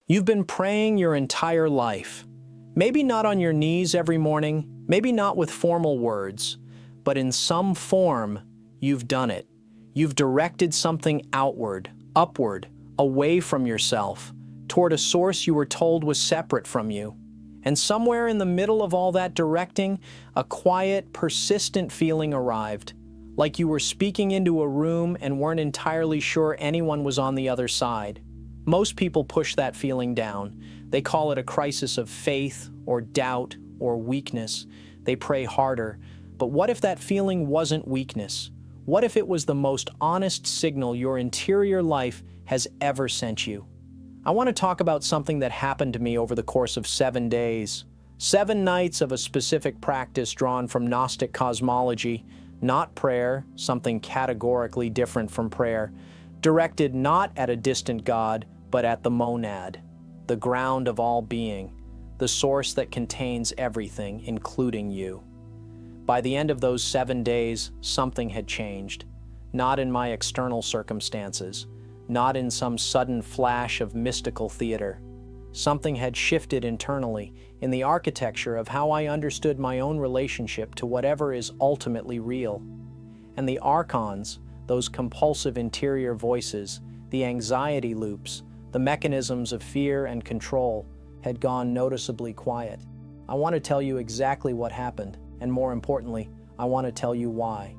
You've been praying your entire life. Maybe not on your knees every morning, maybe not with formal words, but in some form, you've done it. You've directed something outward, upward, away from yourself, toward a source you were told was separate from you. And somewhere in the middle of all that directing, a quiet, persistent feeling arrived, like you were speaking into a room and weren't entirely sure anyone was on the other side. Most people push that feeling down. They call it a crisis of faith or doubt or weakness. They pray harder. But what if that feeling wasn't weakness? What if it was the most honest signal your interior life has ever sent you? I want to talk about something that happened to me over the course of 7 days. 7 nights of a specific practice drawn from Gnostic cosmology, not prayer, something categorically different from prayer, directed not at a distant God, but at the monad, the ground of all being, the source that contains everything, including you. By the end of those 7 days, something had changed, not in my external circumstances, not in some sudden flash of mystical theater. Something had shifted internally in the architecture of how I understood my own relationship to whatever is ultimately real. And the archons, those compulsive interior voices, the anxiety loops, the mechanisms of fear and control, had gone noticeably quiet. I want to tell you exactly what happened, and more importantly, I want to tell you why.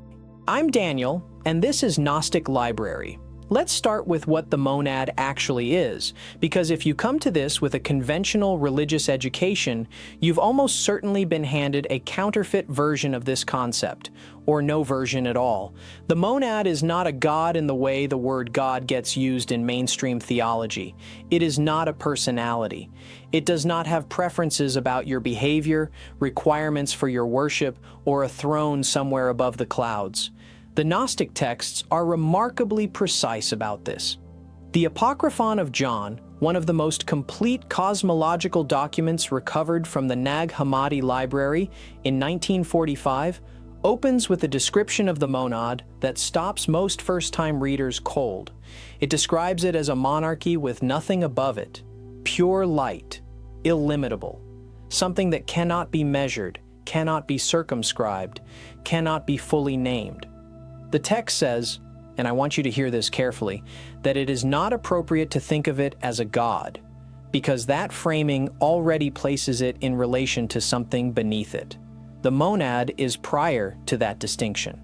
I'm Daniel, and this is Gnostic Library. Let's start with what the monad actually is, because if you come to this with a conventional religious education, you've almost certainly been handed a counterfeit version of this concept, or no version at all. The monad is not a god in the way the word God gets used in mainstream theology. It is not a personality. It does not have preferences about your behavior, requirements for your worship, or a throne somewhere above the clouds. The Gnostic texts are remarkably precise about this. The Apocryphon of John, one of the most complete cosmological documents recovered from the Nag Hammadi Library in 1945, opens with a description of the monad that stops most first-time readers cold. It describes it as a monarchy with nothing above it, pure light, illimitable, something that cannot be measured, cannot be circumscribed, cannot be fully named. The text says, and I want you to hear this carefully, that it is not appropriate to think of it as a god, because that framing already places it in relation to something beneath it. The monad is prior to that distinction.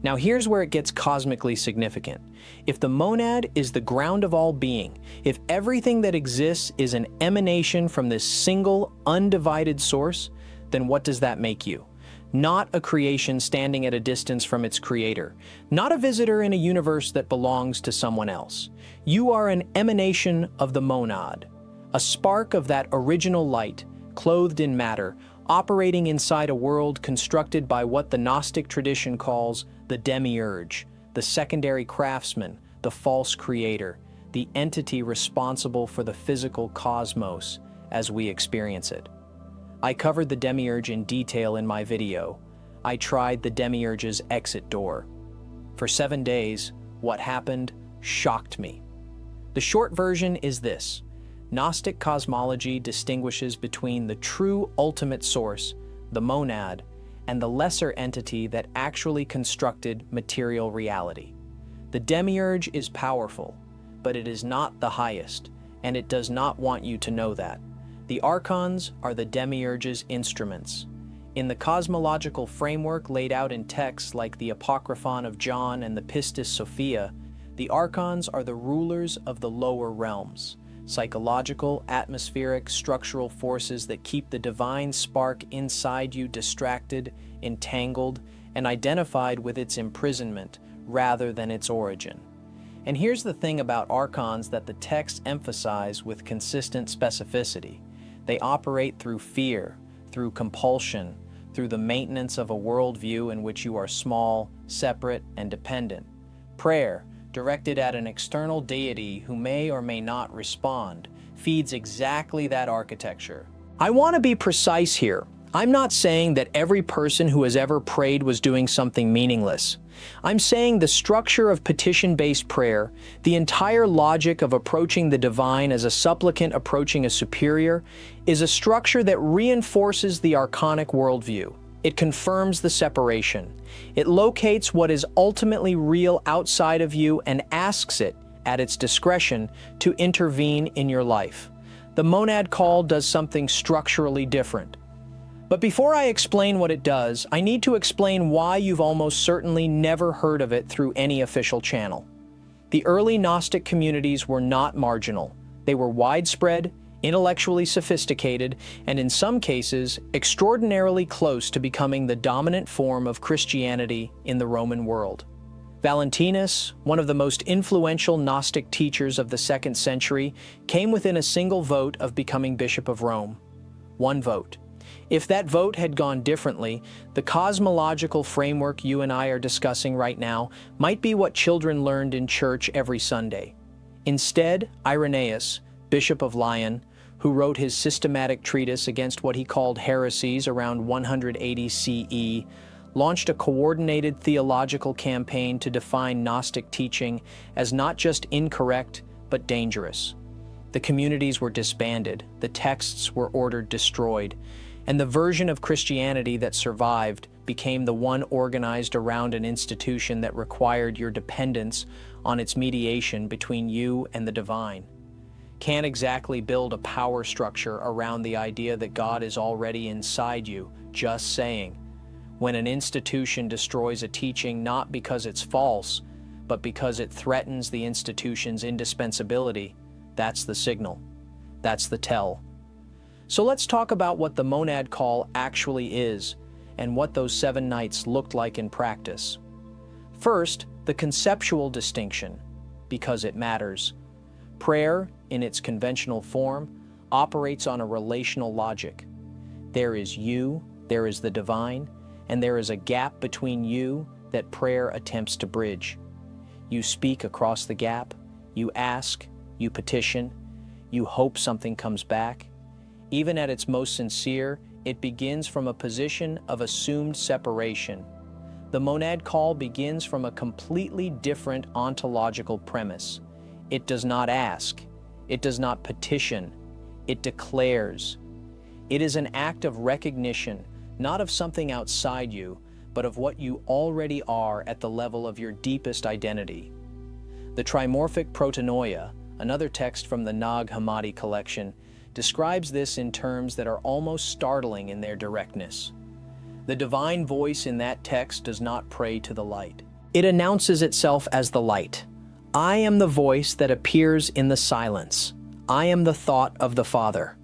Now here's where it gets cosmically significant. If the monad is the ground of all being, if everything that exists is an emanation from this single, undivided source, then what does that make you? Not a creation standing at a distance from its creator, not a visitor in a universe that belongs to someone else. You are an emanation of the monad, a spark of that original light, clothed in matter, operating inside a world constructed by what the Gnostic tradition calls the demiurge, the secondary craftsman, the false creator, the entity responsible for the physical cosmos as we experience it. I covered the demiurge in detail in my video. I tried the demiurge's exit door. For 7 days, what happened shocked me. The short version is this. Gnostic cosmology distinguishes between the true ultimate source, the monad, and the lesser entity that actually constructed material reality. The demiurge is powerful, but it is not the highest, and it does not want you to know that. The archons are the demiurge's instruments. In the cosmological framework laid out in texts like the Apocryphon of John and the Pistis Sophia, the archons are the rulers of the lower realms, psychological, atmospheric, structural forces that keep the divine spark inside you distracted, entangled, and identified with its imprisonment rather than its origin. And here's the thing about archons that the texts emphasize with consistent specificity. They operate through fear, through compulsion, through the maintenance of a worldview in which you are small, separate, and dependent. Prayer, directed at an external deity who may or may not respond, feeds exactly that architecture. I want to be precise here. I'm not saying that every person who has ever prayed was doing something meaningless. I'm saying the structure of petition-based prayer, the entire logic of approaching the divine as a supplicant approaching a superior, is a structure that reinforces the archonic worldview. It confirms the separation. It locates what is ultimately real outside of you and asks it, at its discretion, to intervene in your life. The monad call does something structurally different. But before I explain what it does, I need to explain why you've almost certainly never heard of it through any official channel. The early Gnostic communities were not marginal. They were widespread, intellectually sophisticated, and in some cases, extraordinarily close to becoming the dominant form of Christianity in the Roman world. Valentinus, one of the most influential Gnostic teachers of the 2nd century, came within a single vote of becoming Bishop of Rome. One vote. If that vote had gone differently, the cosmological framework you and I are discussing right now might be what children learned in church every Sunday. Instead, Irenaeus, Bishop of Lyon, who wrote his systematic treatise against what he called heresies around 180 CE, launched a coordinated theological campaign to define Gnostic teaching as not just incorrect, but dangerous. The communities were disbanded, the texts were ordered destroyed, and the version of Christianity that survived became the one organized around an institution that required your dependence on its mediation between you and the divine. Can't exactly build a power structure around the idea that God is already inside you, just saying. When an institution destroys a teaching not because it's false, but because it threatens the institution's indispensability, that's the signal. That's the tell. So let's talk about what the monad call actually is and what those 7 nights looked like in practice. First, the conceptual distinction, because it matters. Prayer, in its conventional form, operates on a relational logic. There is you, there is the divine, and there is a gap between you that prayer attempts to bridge. You speak across the gap, you ask, you petition, you hope something comes back. Even at its most sincere, it begins from a position of assumed separation. The monad call begins from a completely different ontological premise. It does not ask. It does not petition. It declares. It is an act of recognition, not of something outside you, but of what you already are at the level of your deepest identity. The trimorphic protonoia, another text from the Nag Hammadi collection, describes this in terms that are almost startling in their directness. The divine voice in that text does not pray to the light. It announces itself as the light. I am the voice that appears in the silence. I am the thought of the Father.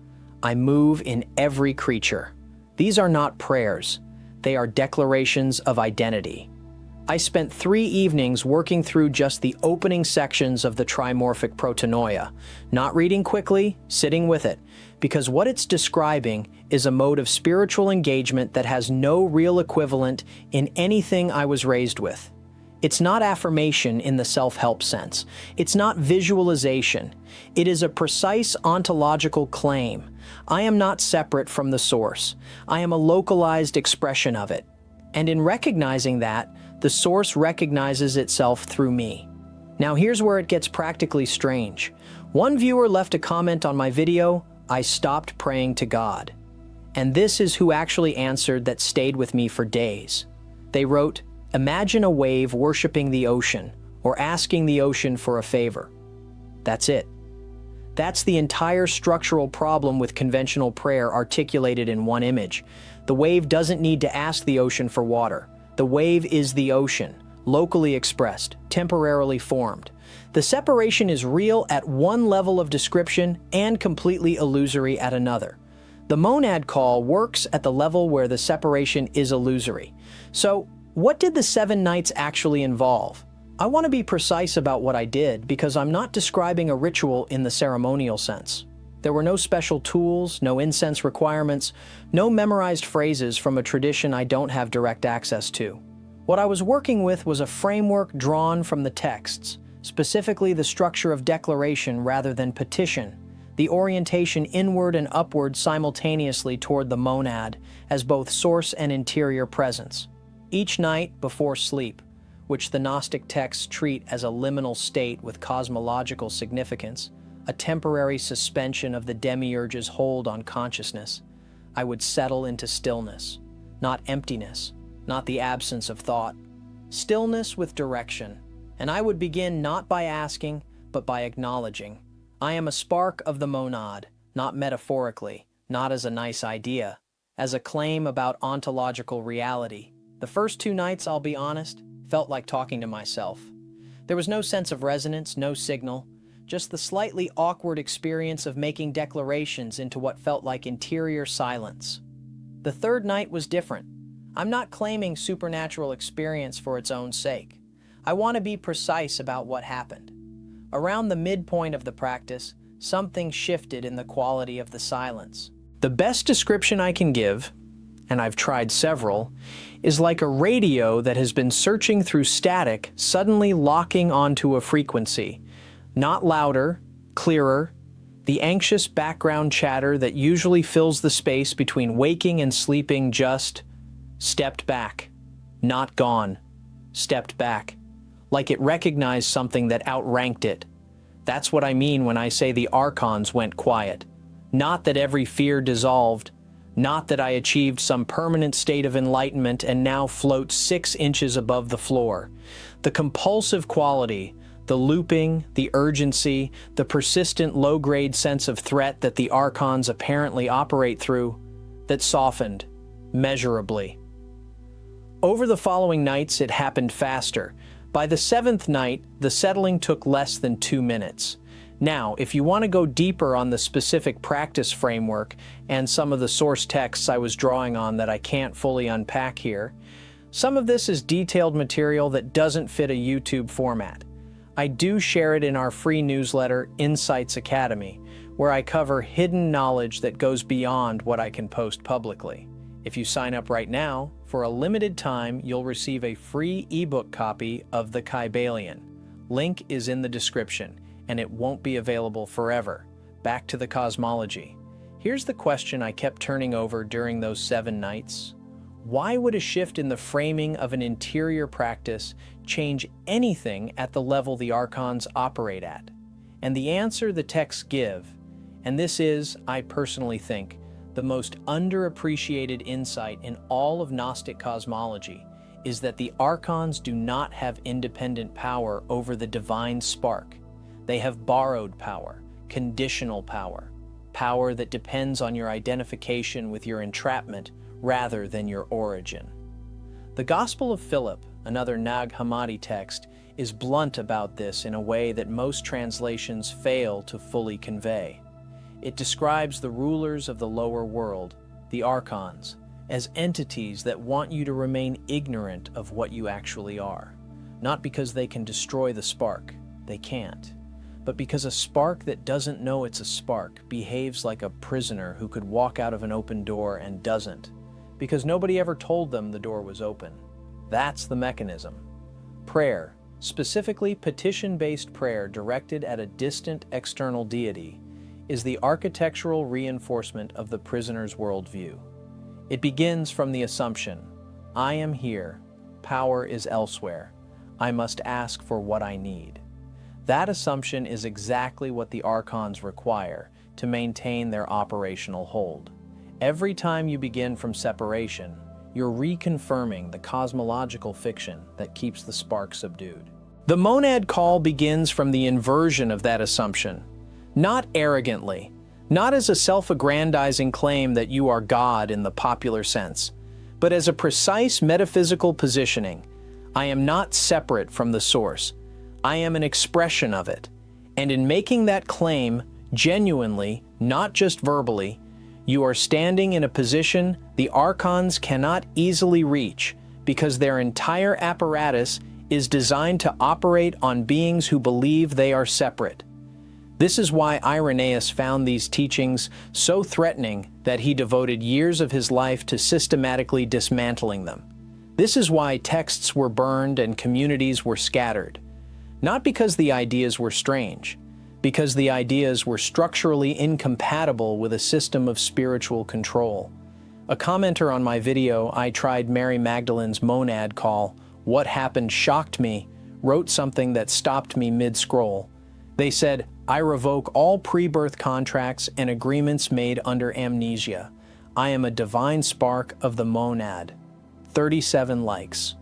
I move in every creature. These are not prayers. They are declarations of identity. I spent 3 evenings working through just the opening sections of the trimorphic protonoia, not reading quickly, sitting with it, because what it's describing is a mode of spiritual engagement that has no real equivalent in anything I was raised with. It's not affirmation in the self-help sense. It's not visualization. It is a precise ontological claim. I am not separate from the source. I am a localized expression of it. And in recognizing that, the source recognizes itself through me. Now here's where it gets practically strange. One viewer left a comment on my video, I stopped praying to God. And this is who actually answered that stayed with me for days. They wrote, imagine a wave worshiping the ocean or asking the ocean for a favor. That's it. That's the entire structural problem with conventional prayer articulated in one image. The wave doesn't need to ask the ocean for water. The wave is the ocean, locally expressed, temporarily formed. The separation is real at one level of description and completely illusory at another. The monad call works at the level where the separation is illusory. So, what did the 7 nights actually involve? I want to be precise about what I did because I'm not describing a ritual in the ceremonial sense. There were no special tools, no incense requirements, no memorized phrases from a tradition I don't have direct access to. What I was working with was a framework drawn from the texts, specifically the structure of declaration rather than petition. the orientation inward and upward simultaneously toward the monad as both source and interior presence. Each night before sleep, which the Gnostic texts treat as a liminal state with cosmological significance, a temporary suspension of the demiurge's hold on consciousness, I would settle into stillness, not emptiness, not the absence of thought. Stillness with direction, and I would begin not by asking, but by acknowledging. I am a spark of the monad, not metaphorically, not as a nice idea, as a claim about ontological reality. The first 2 nights, I'll be honest, felt like talking to myself. There was no sense of resonance, no signal, just the slightly awkward experience of making declarations into what felt like interior silence. The 3rd night was different. I'm not claiming supernatural experience for its own sake. I want to be precise about what happened. Around the midpoint of the practice, something shifted in the quality of the silence. The best description I can give, and I've tried several, is like a radio that has been searching through static, suddenly locking onto a frequency. Not louder, clearer, the anxious background chatter that usually fills the space between waking and sleeping just stepped back. Not gone. Stepped back. Like it recognized something that outranked it. That's what I mean when I say the archons went quiet. Not that every fear dissolved, not that I achieved some permanent state of enlightenment and now float 6 inches above the floor. The compulsive quality, the looping, the urgency, the persistent low-grade sense of threat that the archons apparently operate through, that softened, measurably. Over the following nights, it happened faster. By the 7th night, the settling took less than 2 minutes. Now, if you want to go deeper on the specific practice framework and some of the source texts I was drawing on that I can't fully unpack here, some of this is detailed material that doesn't fit a YouTube format. I do share it in our free newsletter, Insights Academy, where I cover hidden knowledge that goes beyond what I can post publicly. If you sign up right now, for a limited time, you'll receive a free ebook copy of The Kybalion. Link is in the description, and it won't be available forever. Back to the cosmology. Here's the question I kept turning over during those 7 nights. Why would a shift in the framing of an interior practice change anything at the level the archons operate at? And the answer the texts give, and this is, I personally think, the most underappreciated insight in all of Gnostic cosmology, is that the archons do not have independent power over the divine spark. They have borrowed power, conditional power, power that depends on your identification with your entrapment rather than your origin. The Gospel of Philip, another Nag Hammadi text, is blunt about this in a way that most translations fail to fully convey. It describes the rulers of the lower world, the archons, as entities that want you to remain ignorant of what you actually are. Not because they can destroy the spark, they can't, but because a spark that doesn't know it's a spark behaves like a prisoner who could walk out of an open door and doesn't, because nobody ever told them the door was open. That's the mechanism. Prayer, specifically petition-based prayer directed at a distant external deity, is the architectural reinforcement of the prisoner's worldview. It begins from the assumption, I am here, power is elsewhere, I must ask for what I need. That assumption is exactly what the archons require to maintain their operational hold. Every time you begin from separation, you're reconfirming the cosmological fiction that keeps the spark subdued. The monad call begins from the inversion of that assumption. Not arrogantly, not as a self-aggrandizing claim that you are God in the popular sense, but as a precise metaphysical positioning. I am not separate from the source. I am an expression of it. And in making that claim, genuinely, not just verbally, you are standing in a position the archons cannot easily reach because their entire apparatus is designed to operate on beings who believe they are separate. This is why Irenaeus found these teachings so threatening that he devoted years of his life to systematically dismantling them. This is why texts were burned and communities were scattered. Not because the ideas were strange, because the ideas were structurally incompatible with a system of spiritual control. A commenter on my video, "I tried Mary Magdalene's monad call, what happened shocked me," wrote something that stopped me mid-scroll. They said, "I revoke all pre-birth contracts and agreements made under amnesia. I am a divine spark of the monad." 37 likes.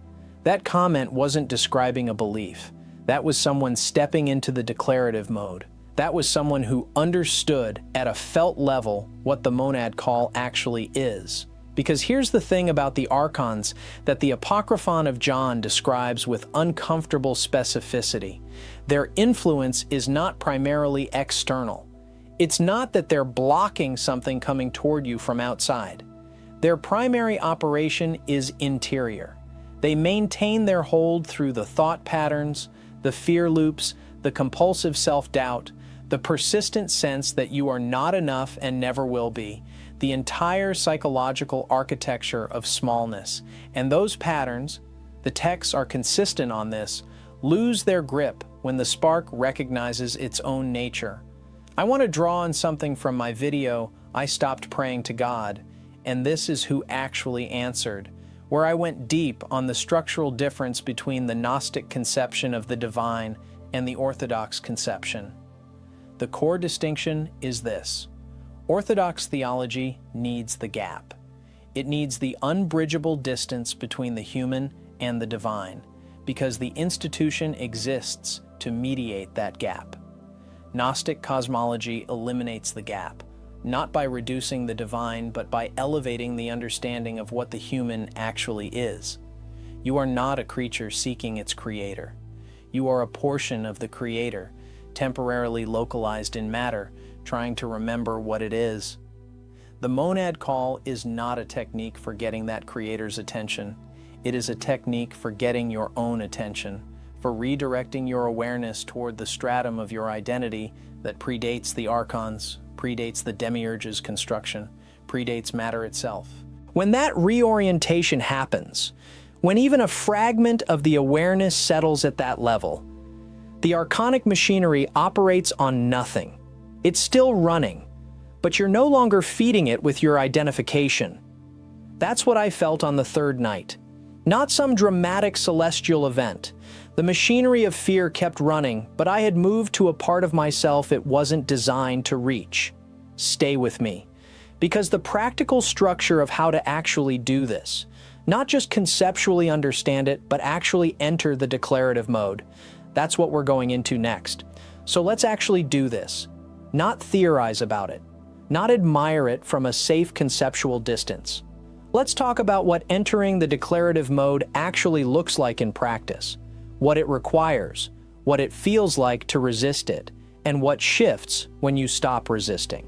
That comment wasn't describing a belief. That was someone stepping into the declarative mode. That was someone who understood at a felt level what the monad call actually is. Because here's the thing about the archons that the Apocryphon of John describes with uncomfortable specificity. Their influence is not primarily external. It's not that they're blocking something coming toward you from outside. Their primary operation is interior. They maintain their hold through the thought patterns, the fear loops, the compulsive self-doubt, the persistent sense that you are not enough and never will be, the entire psychological architecture of smallness. And those patterns, the texts are consistent on this, lose their grip when the spark recognizes its own nature. I want to draw on something from my video, "I Stopped Praying to God," and this is who actually answered, where I went deep on the structural difference between the Gnostic conception of the divine and the Orthodox conception. The core distinction is this: Orthodox theology needs the gap. It needs the unbridgeable distance between the human and the divine, because the institution exists to mediate that gap. Gnostic cosmology eliminates the gap, not by reducing the divine, but by elevating the understanding of what the human actually is. You are not a creature seeking its creator. You are a portion of the creator, temporarily localized in matter, trying to remember what it is. The monad call is not a technique for getting that creator's attention. It is a technique for getting your own attention, for redirecting your awareness toward the stratum of your identity that predates the archons, predates the demiurge's construction, predates matter itself. When that reorientation happens, when even a fragment of the awareness settles at that level, the archonic machinery operates on nothing. It's still running, but you're no longer feeding it with your identification. That's what I felt on the third night. Not some dramatic celestial event. The machinery of fear kept running, but I had moved to a part of myself it wasn't designed to reach. Stay with me. Because the practical structure of how to actually do this, not just conceptually understand it, but actually enter the declarative mode, that's what we're going into next. So let's actually do this. Not theorize about it. Not admire it from a safe conceptual distance. Let's talk about what entering the declarative mode actually looks like in practice, what it requires, what it feels like to resist it, and what shifts when you stop resisting.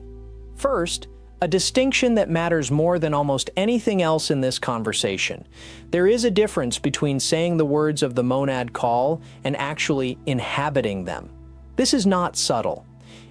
First, a distinction that matters more than almost anything else in this conversation. There is a difference between saying the words of the monad call and actually inhabiting them. This is not subtle.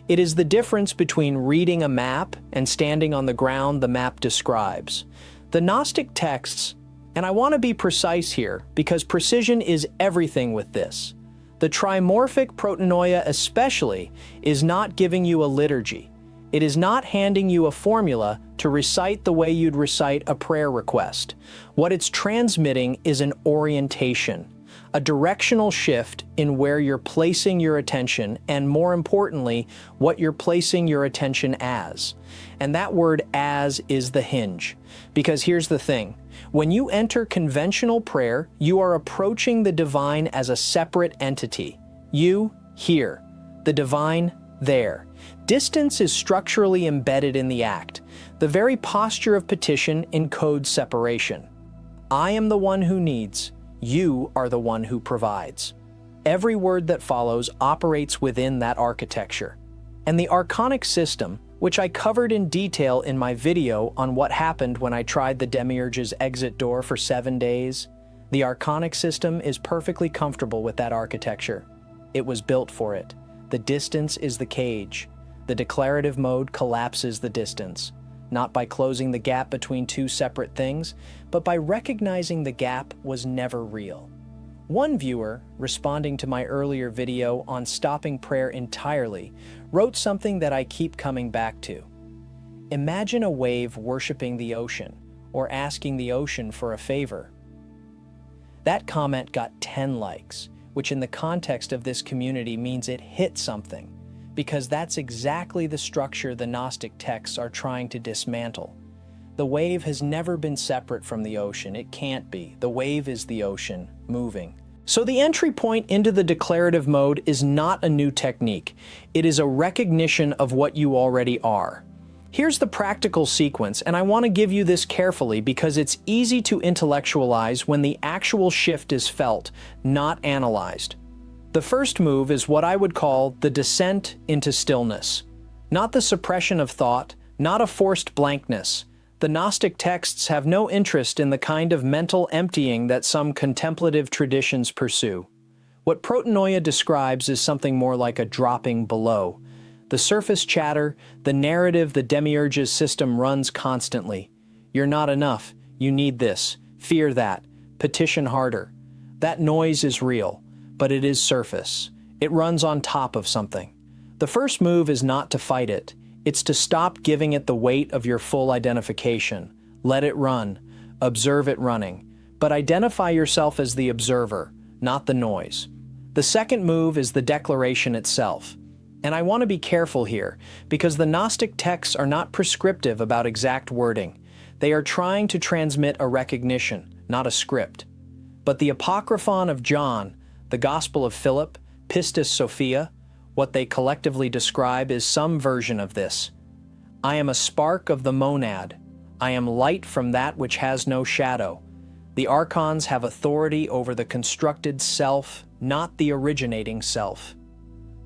It is the difference between reading a map and standing on the ground the map describes. The Gnostic texts, and I want to be precise here because precision is everything with this. The trimorphic protanoia especially is not giving you a liturgy. It is not handing you a formula to recite the way you'd recite a prayer request. What it's transmitting is an orientation, a directional shift in where you're placing your attention, and more importantly, what you're placing your attention as. And that word "as" is the hinge. Because here's the thing, when you enter conventional prayer, you are approaching the divine as a separate entity. You, here. The divine, there. Distance is structurally embedded in the act. The very posture of petition encodes separation. I am the one who needs. You are the one who provides. Every word that follows operates within that architecture. And the archonic system, which I covered in detail in my video on what happened when I tried the demiurge's exit door for 7 days, the archonic system is perfectly comfortable with that architecture. It was built for it. The distance is the cage. The declarative mode collapses the distance, not by closing the gap between two separate things, but by recognizing the gap was never real. One viewer, responding to my earlier video on stopping prayer entirely, wrote something that I keep coming back to. Imagine a wave worshiping the ocean, or asking the ocean for a favor. That comment got 10 likes, which in the context of this community means it hit something, because that's exactly the structure the Gnostic texts are trying to dismantle. The wave has never been separate from the ocean. It can't be. The wave is the ocean, moving. So the entry point into the declarative mode is not a new technique. It is a recognition of what you already are. Here's the practical sequence, and I want to give you this carefully because it's easy to intellectualize when the actual shift is felt, not analyzed. The first move is what I would call the descent into stillness. Not the suppression of thought, not a forced blankness. The Gnostic texts have no interest in the kind of mental emptying that some contemplative traditions pursue. What Protanoia describes is something more like a dropping below. The surface chatter, the narrative the demiurge's system runs constantly. You're not enough. You need this. Fear that. Petition harder. That noise is real, but it is surface. It runs on top of something. The first move is not to fight it. It's to stop giving it the weight of your full identification. Let it run. Observe it running. But identify yourself as the observer, not the noise. The second move is the declaration itself. And I want to be careful here, because the Gnostic texts are not prescriptive about exact wording. They are trying to transmit a recognition, not a script. But the Apocryphon of John, the Gospel of Philip, Pistis Sophia, what they collectively describe is some version of this. I am a spark of the monad. I am light from that which has no shadow. The archons have authority over the constructed self, not the originating self.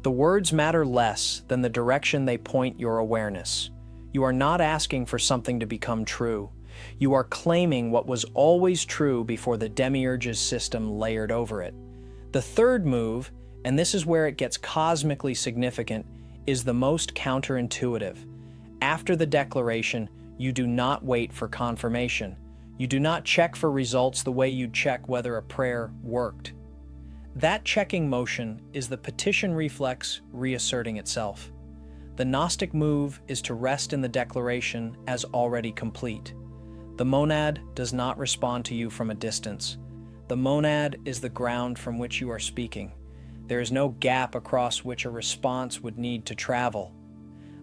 The words matter less than the direction they point your awareness. You are not asking for something to become true. You are claiming what was always true before the demiurge's system layered over it. The third move, and this is where it gets cosmically significant, is the most counterintuitive. After the declaration, you do not wait for confirmation. You do not check for results the way you'd check whether a prayer worked. That checking motion is the petition reflex reasserting itself. The Gnostic move is to rest in the declaration as already complete. The monad does not respond to you from a distance. The monad is the ground from which you are speaking. There is no gap across which a response would need to travel.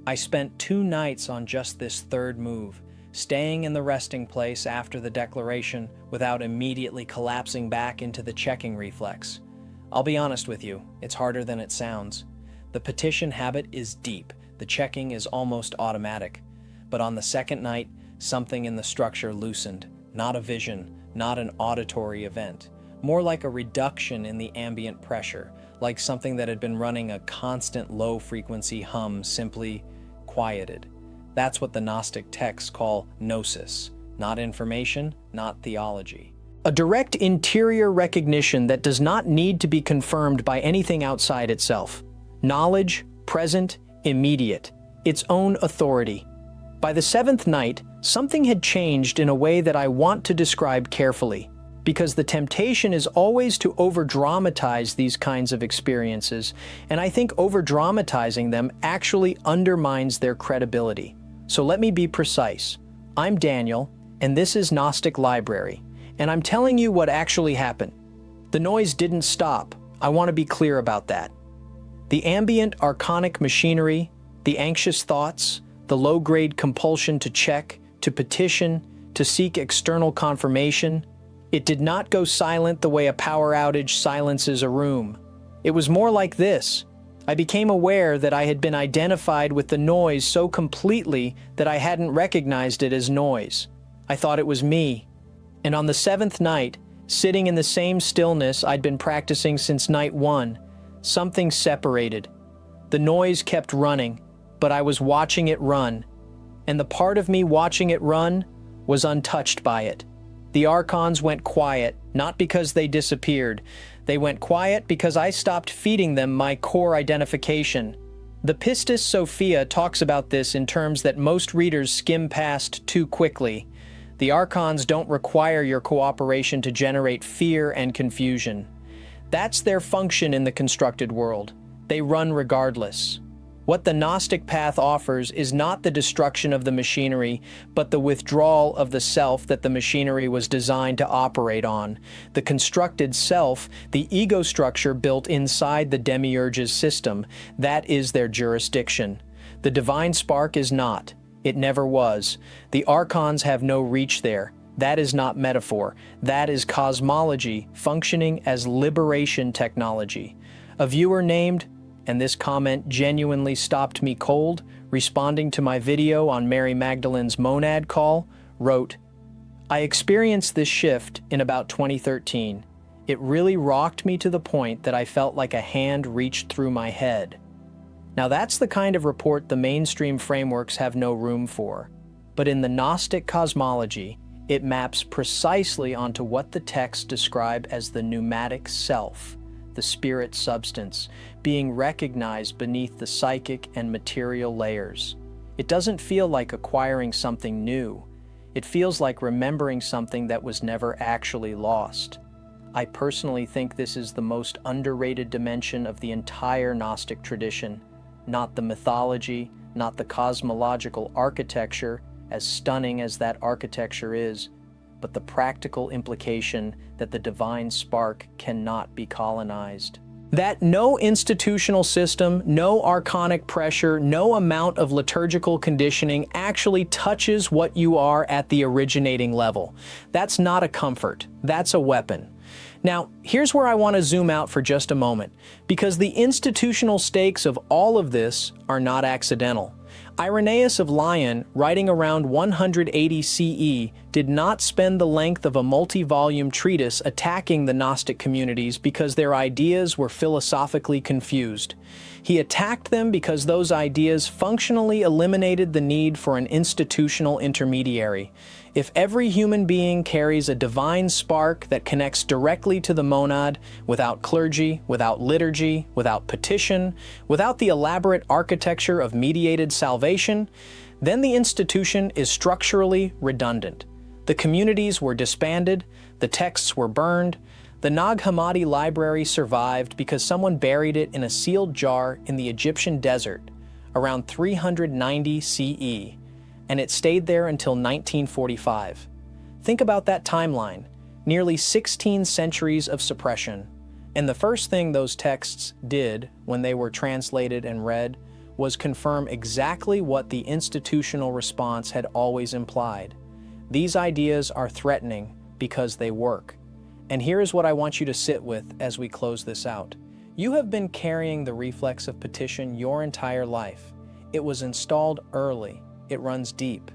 I spent 2 nights on just this third move, staying in the resting place after the declaration without immediately collapsing back into the checking reflex. I'll be honest with you, it's harder than it sounds. The petition habit is deep, the checking is almost automatic. But on the second night, something in the structure loosened, not a vision, not an auditory event, more like a reduction in the ambient pressure, like something that had been running a constant low-frequency hum simply quieted. That's what the Gnostic texts call gnosis, not information, not theology. A direct interior recognition that does not need to be confirmed by anything outside itself. Knowledge, present, immediate, its own authority. By the 7th night, something had changed in a way that I want to describe carefully, because the temptation is always to over-dramatize these kinds of experiences, and I think over-dramatizing them actually undermines their credibility. So let me be precise. I'm Daniel, and this is Gnostic Library, and I'm telling you what actually happened. The noise didn't stop. I want to be clear about that. The ambient archonic machinery, the anxious thoughts, the low-grade compulsion to check, to petition, to seek external confirmation, it did not go silent the way a power outage silences a room. It was more like this. I became aware that I had been identified with the noise so completely that I hadn't recognized it as noise. I thought it was me. And on the 7th night, sitting in the same stillness I'd been practicing since night 1, something separated. The noise kept running, but I was watching it run. And the part of me watching it run was untouched by it. The archons went quiet, not because they disappeared. They went quiet because I stopped feeding them my core identification. The Pistis Sophia talks about this in terms that most readers skim past too quickly. The archons don't require your cooperation to generate fear and confusion. That's their function in the constructed world. They run regardless. What the Gnostic path offers is not the destruction of the machinery, but the withdrawal of the self that the machinery was designed to operate on. The constructed self, the ego structure built inside the demiurge's system, that is their jurisdiction. The divine spark is not. It never was. The archons have no reach there. That is not metaphor. That is cosmology functioning as liberation technology. A viewer named, and this comment genuinely stopped me cold, responding to my video on Mary Magdalene's monad call, wrote, "I experienced this shift in about 2013. It really rocked me to the point that I felt like a hand reached through my head." Now that's the kind of report the mainstream frameworks have no room for. But in the Gnostic cosmology, it maps precisely onto what the texts describe as the pneumatic self, the spirit substance, being recognized beneath the psychic and material layers. It doesn't feel like acquiring something new. It feels like remembering something that was never actually lost. I personally think this is the most underrated dimension of the entire Gnostic tradition, not the mythology, not the cosmological architecture, as stunning as that architecture is, but the practical implication that the divine spark cannot be colonized. That no institutional system, no archonic pressure, no amount of liturgical conditioning actually touches what you are at the originating level. That's not a comfort, that's a weapon. Now, here's where I want to zoom out for just a moment, because the institutional stakes of all of this are not accidental. Irenaeus of Lyon, writing around 180 CE, did not spend the length of a multi-volume treatise attacking the Gnostic communities because their ideas were philosophically confused. He attacked them because those ideas functionally eliminated the need for an institutional intermediary. If every human being carries a divine spark that connects directly to the monad, without clergy, without liturgy, without petition, without the elaborate architecture of mediated salvation, then the institution is structurally redundant. The communities were disbanded, the texts were burned, the Nag Hammadi library survived because someone buried it in a sealed jar in the Egyptian desert around 390 CE, and it stayed there until 1945. Think about that timeline, nearly 16 centuries of suppression. And the first thing those texts did when they were translated and read was confirm exactly what the institutional response had always implied. These ideas are threatening because they work. And here is what I want you to sit with as we close this out. You have been carrying the reflex of petition your entire life. It was installed early, it runs deep,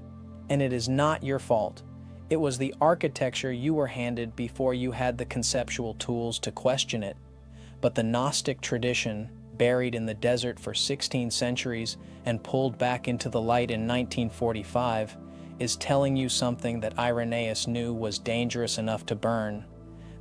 and it is not your fault. It was the architecture you were handed before you had the conceptual tools to question it. But the Gnostic tradition, buried in the desert for 16 centuries and pulled back into the light in 1945, is telling you something that Irenaeus knew was dangerous enough to burn.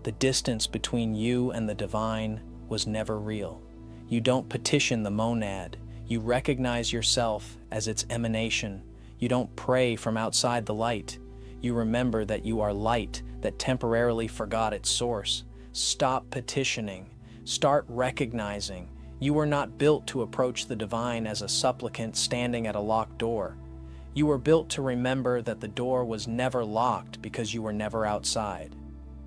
The distance between you and the divine was never real. You don't petition the monad. You recognize yourself as its emanation. You don't pray from outside the light. You remember that you are light that temporarily forgot its source. Stop petitioning. Start recognizing. You were not built to approach the divine as a supplicant standing at a locked door. You were built to remember that the door was never locked because you were never outside.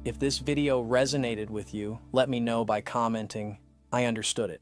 If this video resonated with you, let me know by commenting, "I understood it."